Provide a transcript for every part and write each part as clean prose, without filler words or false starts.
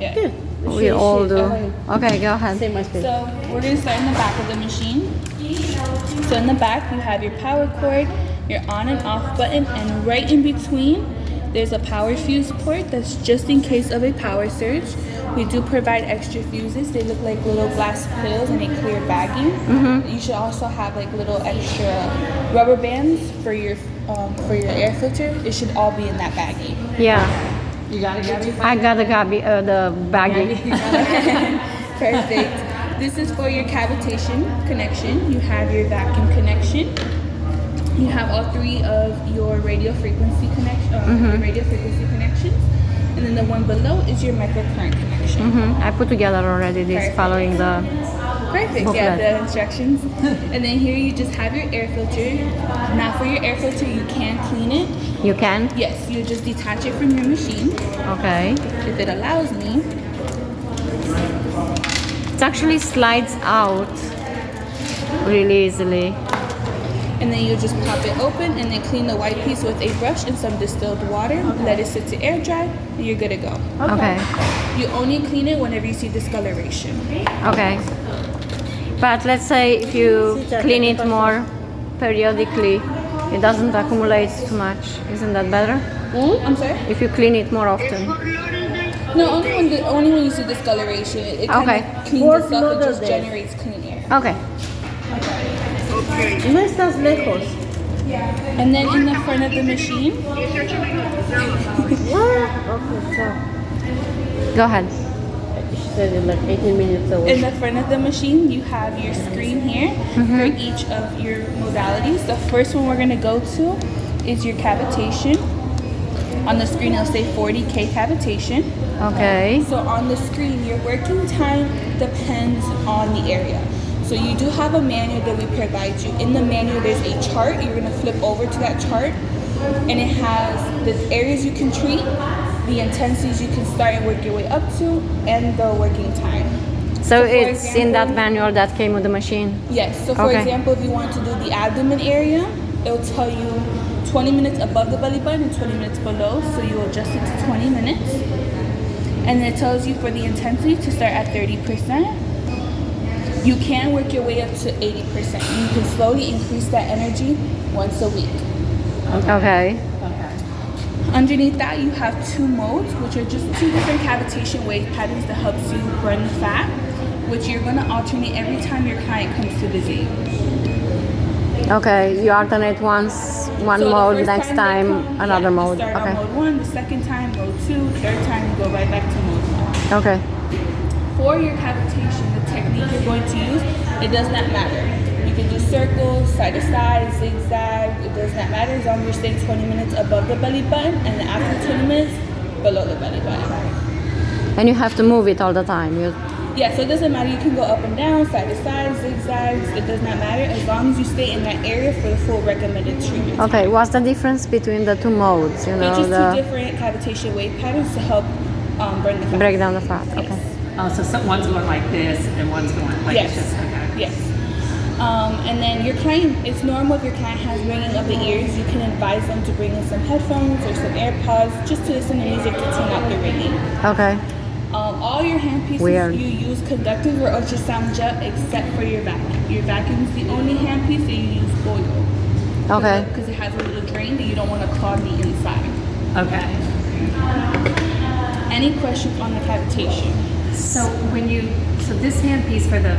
Yeah. Good. We all do. Okay, go ahead. Same as this. So we're going to start in the back of the machine. So in the back, you have your power cord, your on and off button, and right in between, there's a power fuse port that's just in case of a power surge. We do provide extra fuses. They look like little glass pills in a clear bagging. You should also have like little extra rubber bands for your air filter. It should all be in that bagging. Yeah, You got it, Gabby? I got the baggie. Perfect. This is for your cavitation connection. You have your vacuum connection. You have all three of your radio frequency connections. And then the one below is your microcurrent connection. I put together already this Perfect. following the Perfect, booklet. yeah, the instructions. And then here you just have your air filter. Now for your air filter, you can clean it. You can? Yes, you just detach it from your machine. Okay. If it allows me. It actually slides out really easily. And then you just pop it open and then clean the white piece with a brush and some distilled water. Let it sit to air dry and you're good to go. Okay. You only clean it whenever you see discoloration. Okay. But let's say if you clean it more periodically, it doesn't accumulate too much. Isn't that better? I'm sorry? If you clean it more often. No, only when you see discoloration. It kind Okay. of cleans itself and just generates clean air. Okay. No estás lejos. And then in the front of the machine, Okay, so Go ahead. she said it's like 18 minutes away. In the front of the machine, you have your screen here for each of your modalities. The first one we're going to go to is your cavitation. On the screen, it'll say 40K cavitation. Okay. So on the screen, your working time depends on the area. So you do have a manual that we provide you. In the manual, there's a chart. You're gonna flip over to that chart, and it has the areas you can treat, the intensities you can start and work your way up to, and the working time. So for it's in that example- manual that came with the machine. Yes, so for Okay. example, if you want to do the abdomen area, it'll tell you 20 minutes above the belly button and 20 minutes below, so you adjust it to 20 minutes. And it tells you for the intensity to start at 30%. You can work your way up to 80%. You can slowly increase that energy once a week. Okay. Underneath that, you have two modes, which are just two different cavitation wave patterns that helps you burn the fat, which you're going to alternate every time your client comes to visit you. Okay. You alternate once one So the mode, first next they time come, another you mode. start Okay. on mode 1, the second time mode 2, third time you go right back to mode 1. Okay. For your cavitation, the technique you're going to use, it does not matter. You can do circles, side to side, zigzag, it does not matter as long as you're staying 20 minutes above the belly button and then after 20 minutes below the belly button. And you have to move it all the time. Yeah, so it doesn't matter. You can go up and down, side to side, zigzags, it does not matter as long as you stay in that area for the full recommended treatment. Okay. What's the difference between the two modes? You They're know, just two the different cavitation wave patterns to help burn the fat. break down the fat. Yes. Okay. Oh, so one's going like this and one's going like Yes. it's just okay. Yes. And then your client, it's normal if your client has ringing of the ears, you can advise them to bring in some headphones or some AirPods just to listen to music to tune out the ringing. Okay. All your handpieces, Weird. you use conductive or ultrasound jet except for your vacuum. Your vacuum is the only handpiece that you use oil. Okay. Because it has a little drain that you don't want to clog the inside. Okay. Any questions on the cavitation? So this handpiece for the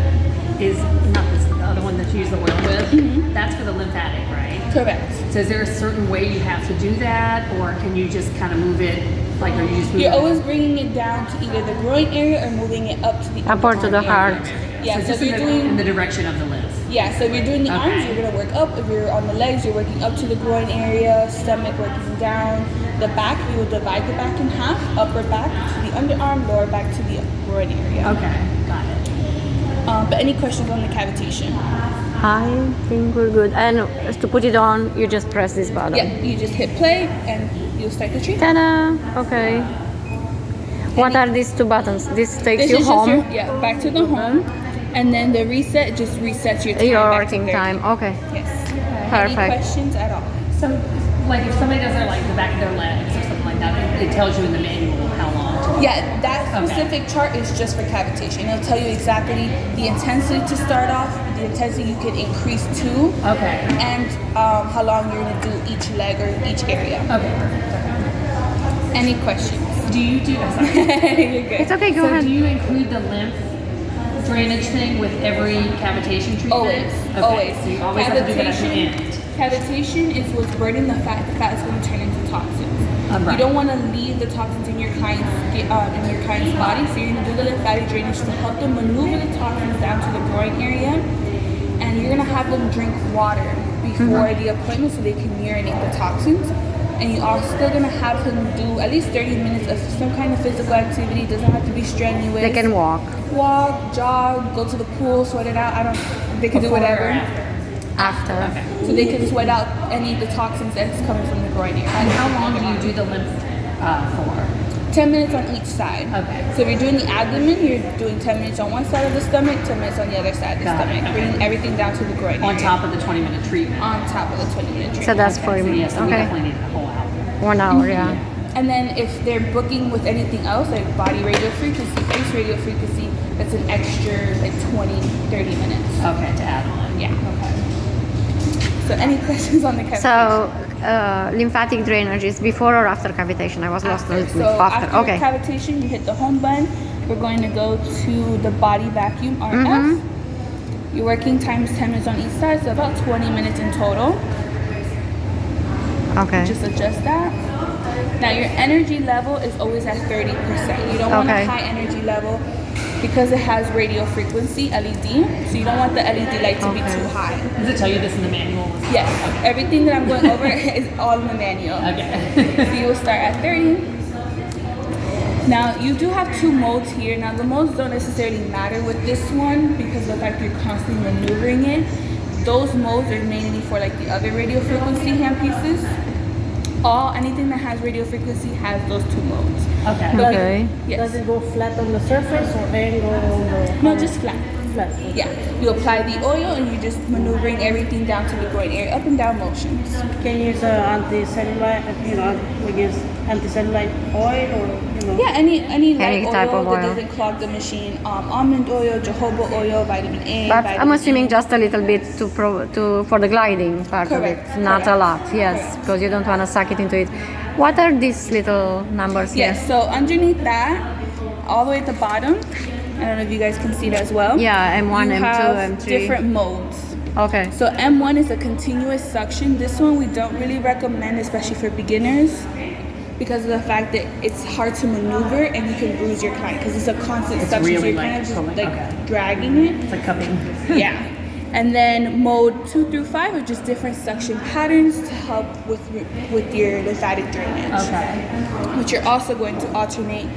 is not this, the other one that you use the oil with. That's for the lymphatic, right? Correct. So is there a certain way you have to do that, or can you just kind of move it like, or you just move You're it? always bringing it down to either the groin area or moving it up to the Upward to the underarm heart. area. Yeah, so just if in you're the, in doing the direction of the lymph. yeah, so if you're doing the arms, Okay. you're gonna work up. If you're on the legs, you're working up to the groin area, stomach working down. The back, we will divide the back in half, upper back to the underarm, lower back to the groin area. Okay, got it. But any questions on the cavitation? I think we're good. And to put it on, you just press this button. Yeah, you just hit play and you'll start the treatment. Ta-da! Okay. What are these two buttons? This takes This you is home. just your, back to the home. And then the reset just resets your time. Your back to working 30. time. Okay. Yes. Perfect. Any questions at all? So, like if somebody does their like the back of their legs or something like Now it tells you in the manual how long to. Yeah, that specific chart is just for cavitation. It'll tell you exactly the intensity to start off, the intensity you could increase to, Okay. and how long you're going to do each leg or each area. Okay. Perfect. Any questions? Do you do? You're good. It's okay, go So ahead. do you include the lymph drainage thing with every cavitation treatment? Always, Okay. always. So you always have to do that at the end. Cavitation is what's burning the fat. The fat is going to turn into toxins. Right. You don't want to leave the toxins in your client's body, so you're going to do the lymphatic drainage to help them maneuver the toxins down to the groin area, and you're going to have them drink water before the appointment so they can urinate the toxins. And you are still going to have them do at least 30 minutes of some kind of physical activity. It doesn't have to be strenuous. They can walk. Walk, jog, go to the pool, sweat it out. They can do Before or whatever. After. Okay. So they can sweat out any of the toxins that's coming from the groin area. And how long do you do the lymph for? 10 minutes on each side. Okay. So if you're doing the abdomen, you're doing 10 minutes on one side of the stomach, 10 minutes on the other side of the Got it, stomach, okay. bringing everything down to the groin On area. top of the 20-minute treatment. On top of the 20-minute treatment. So that's 40 So minutes. yes, we Okay. definitely need a whole hour. 1 hour, yeah. And then if they're booking with anything else, like body radio frequency, face radio frequency, that's an extra like 20, 30 minutes. Okay, to add on. Yeah. Okay. So any questions on the cavitation? So, lymphatic drainage is before or after cavitation? I was lost a After. little bit. So After. after Okay. cavitation, you hit the home button. We're going to go to the body vacuum RF. Mm-hmm. Your working time is 10 minutes on each side, so about 20 minutes in total. Okay. Just adjust that. Now your energy level is always at 30%. You don't want Okay. a high energy level because it has radio frequency LED. So you don't want the LED light to be Okay. too high. Does it tell you this in the manual? Yes, everything that I'm going over is all in the manual. Okay. So you will start at 30. Now you do have two modes here. Now the modes don't necessarily matter with this one because of the fact you're constantly maneuvering it. Those modes are mainly for like the other radio frequency handpieces. Anything that has radio frequency has those two modes. Okay. But- Okay. Yes. Does it go flat on the surface or angle on the No, just flat. flat? Yeah. You apply the oil and you're just maneuvering everything down to the groin area, up and down motions. Can you use anti-cellulite, we use anti-cellulite oil or, Yeah, any light type oil of that oil. doesn't clog the machine. Almond oil, jojoba oil, vitamin A. But vitamin I'm assuming E. just a little bit for the gliding part Correct, of it, not a correct, lot. Yes, correct. because you don't want to suck it into it. What are these little numbers here? Yes, so underneath that, all the way at the bottom, I don't know if you guys can see it as well. Yeah, M1, you M2, have M3. different modes. Okay. So M1 is a continuous suction. This one we don't really recommend, especially for beginners, because of the fact that it's hard to maneuver and you can bruise your client because it's a constant suction. really so you're like kind of just pulling- like okay. dragging it. It's like cupping. Yeah. And then mode 2 through 5 are just different suction patterns to help with your lymphatic drainage. Okay. Which you're also going to alternate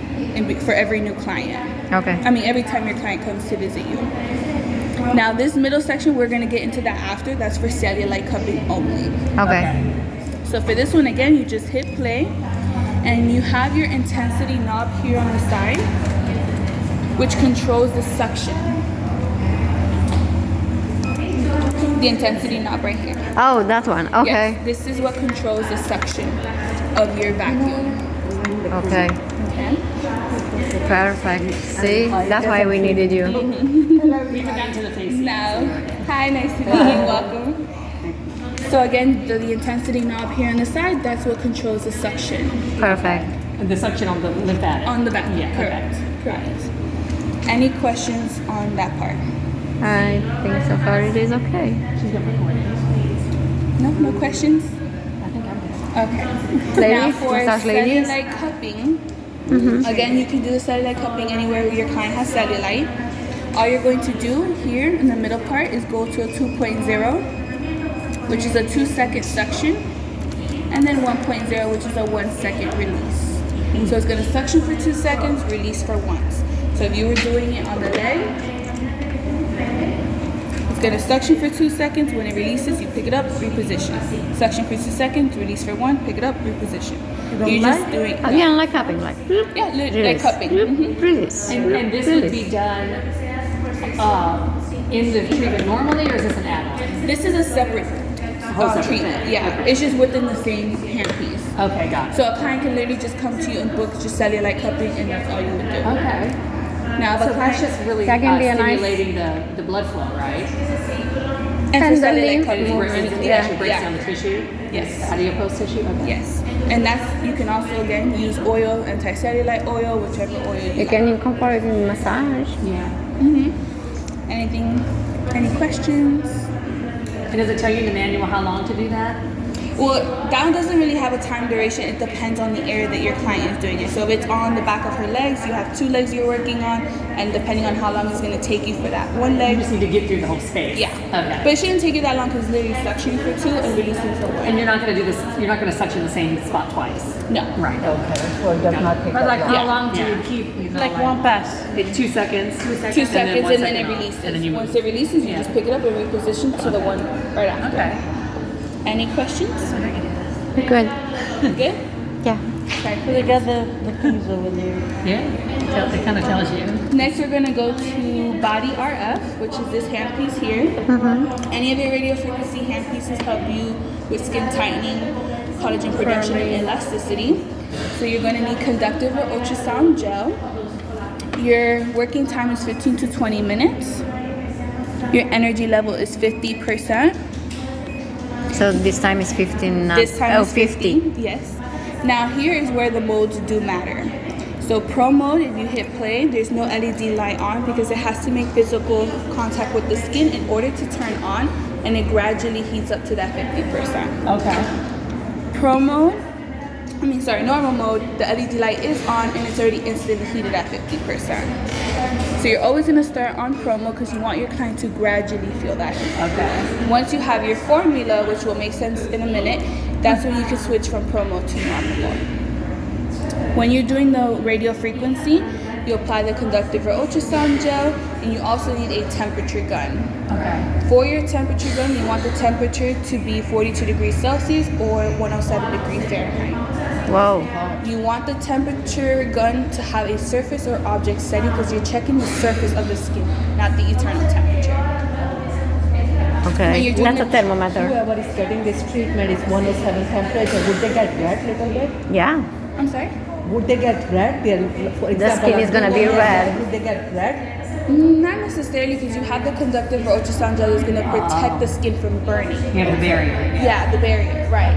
for every new client. Okay. I mean, every time your client comes to visit you. Now, this middle section, we're going to get into that after. That's for cellulite cupping only. Okay. So for this one, again, you just hit play. And you have your intensity knob here on the side, which controls the suction. The intensity knob right here. Oh, that one. Okay. Yes, this is what controls the suction of your vacuum. Okay. Okay. Perfect. See, that's why we needed you. We haven't gotten to the face. Now, hi, nice to meet you. Welcome. So again, the intensity knob here on the side, that's what controls the suction Perfect. And the suction on the lymphatic. on the back. Yeah, Correct. Correct. Any questions on that part? I think so far it is okay. She's got recording. No questions? I think I'm good. Okay. Now Ladies, for massage ladies. cellulite cupping, again, you can do the cellulite cupping anywhere where your client has cellulite. All you're going to do here in the middle part is go to a 2.0, which is a 2-second suction, and then 1.0, which is a 1-second release. So it's going to suction for 2 seconds, release for once. So if you were doing it on the leg, it's going to suction for 2 seconds. When it releases, you pick it up, reposition. Suction for 2 seconds, release for 1, pick it up, reposition. You're just doing Yeah, like cupping, like yeah, like release. cupping. Release. And this would be done in the treatment normally, or is this an add-on? This is a separate whole separate treatment. thing. Yeah, Okay. it's just within the same handpiece. Okay, got it. So a client can literally just come to you and book just cellulite cupping, and that's all you would do. Okay. Now, So the that's client just really That can be a nice- stimulating the blood flow, right? and for and the cellulite lymph cupping, Where movement, it yeah. actually breaks down the tissue? Yes. The adipose tissue? Okay. Yes, and that's you can also again use oil, anti-cellulite oil, whichever oil you You like. can incorporate in massage. Yeah. Anything? Any questions? And does it tell you in the manual how long to do that? Well, that one doesn't really have a time duration. It depends on the area that your client is doing it. So if it's on the back of her legs, you have 2 legs you're working on, and depending on how long it's going to take you for that one You leg. just need to get through the whole space. Yeah. Okay. But it shouldn't take you that long because it's literally suctioning for 2 and releasing for 1. And you're not going to do this, you're not going to suction the same spot twice. No. Right. Okay, so it does not take But like that how long. long do Yeah. you keep? Like one pass. 2 seconds. 2 seconds. 2 seconds one and then second it off. releases. And then you Once move. it releases, you Yeah. just pick it up and reposition to the one right after. Okay. Any questions? Good. Good? Yeah. So they got the keys over there. Yeah. It kind of tells you. Next, we're going to go to Body RF, which is this handpiece here. Any of your radio frequency handpieces help you with skin tightening, collagen production, and elasticity. So you're going to need conductive or ultrasound gel. Your working time is 15 to 20 minutes. Your energy level is 50%. So this time is 15 now. This time oh, is 50. Yes. Now here is where the modes do matter. So pro mode, if you hit play, there's no LED light on because it has to make physical contact with the skin in order to turn on, and it gradually heats up to that 50%. Okay. Normal mode, the LED light is on and it's already instantly heated at 50%. So you're always going to start on pro mode because you want your client to gradually feel that heat. Okay. Once you have your formula, which will make sense in a minute, that's when you can switch from pro mode to normal mode. When you're doing the radio frequency, you apply the conductive or ultrasound gel, and you also need a temperature gun. Okay. For your temperature gun, you want the temperature to be 42 degrees Celsius or 107 degrees Fahrenheit. Whoa. You want the temperature gun to have a surface or object setting because you're checking the surface of the skin, not the eternal temperature. When Okay. you're doing That's a the- thermometer. Whoever is getting this treatment is 107 temperature. Would they get red little bit? Yeah. I'm sorry? Would they get red? For example, skin is gonna be red. Would they get red? Not necessarily because you have the conductive or ultrasound gel that's going to protect the skin from burning. You have the barrier. Yeah, the barrier, right.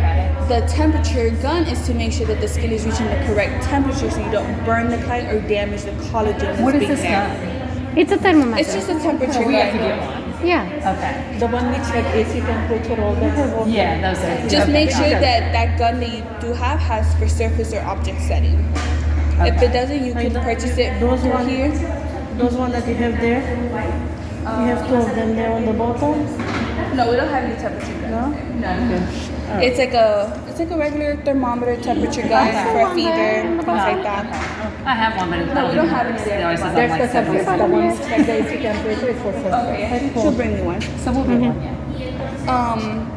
The temperature gun is to make sure that the skin is reaching the correct temperature so you don't burn the client or damage the collagen that's What is being this there. gun? It's a thermometer. It's just a temperature We have to gun. get one. Yeah. Okay. The one which like AC temperature, all that. Yeah, those things. Just Okay. make sure Okay. that that gun that you do have has for surface or object setting. If it doesn't, you can purchase it Those for one here. Those one that you have there. You have 2 of them there on the bottom. No, we don't have any temperature gun. No. No. It's like a regular thermometer temperature gun for a fever, things like that. I have one, but it's No, we don't have any there. It always says on That's like the surface. 70. The one which like the AC temperature is for surface. Okay, she'll bring me one. So we'll get one, yeah.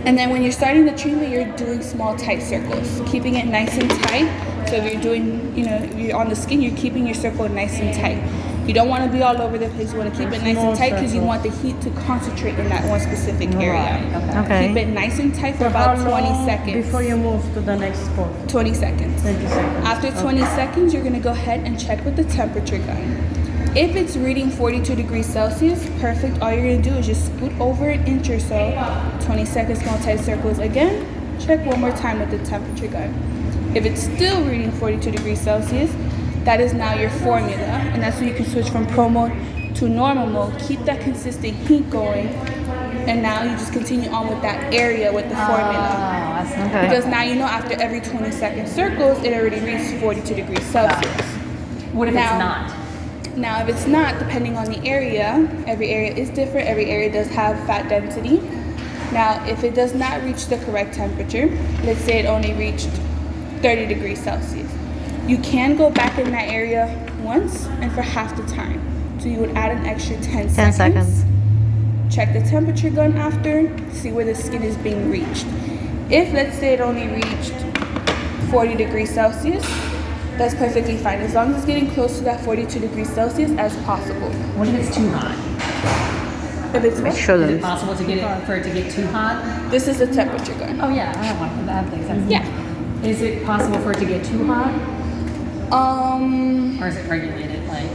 And then when you're starting the treatment, you're doing small tight circles, keeping it nice and tight. So if you're doing, if you're on the skin, you're keeping your circle nice and tight. You don't want to be all over the place. You want to keep it nice and tight because you want the heat to concentrate in that one specific area. Okay. Keep it nice and tight for How about 20 long seconds. before you move to the next spot? 20 seconds. 20 seconds. After 20 seconds, you're going to go ahead and check with the temperature gun. If it's reading 42 degrees Celsius, perfect. All you're going to do is just scoot over an inch or so. 20 seconds, small tight circles. Again, check one more time with the temperature gun. If it's still reading 42 degrees Celsius, that is now your formula. And that's when you can switch from pro mode to normal mode. Keep that consistent heat going. And now you just continue on with that area with the formula. Okay. Because now you know after every 20-second circles, it already reached 42 degrees Celsius. What if Now- it's not? Now, if it's not, depending on the area, every area is different. Every area does have fat density. Now, if it does not reach the correct temperature, let's say it only reached 30 degrees Celsius, you can go back in that area once and for half the time. So you would add an extra 10 10 seconds. seconds. Check the temperature gun after, see where the skin is being reached. If, let's say, it only reached 40 degrees Celsius, that's perfectly fine, as long as it's getting close to that 42 degrees Celsius as possible. What if it's too hot? If it's It what? Is it shouldn't. possible to get it for it to get too hot? This is the temperature gun. Oh yeah, I don't want that thing. Yeah. Is it possible for it to get too hot, or is it regulated? Like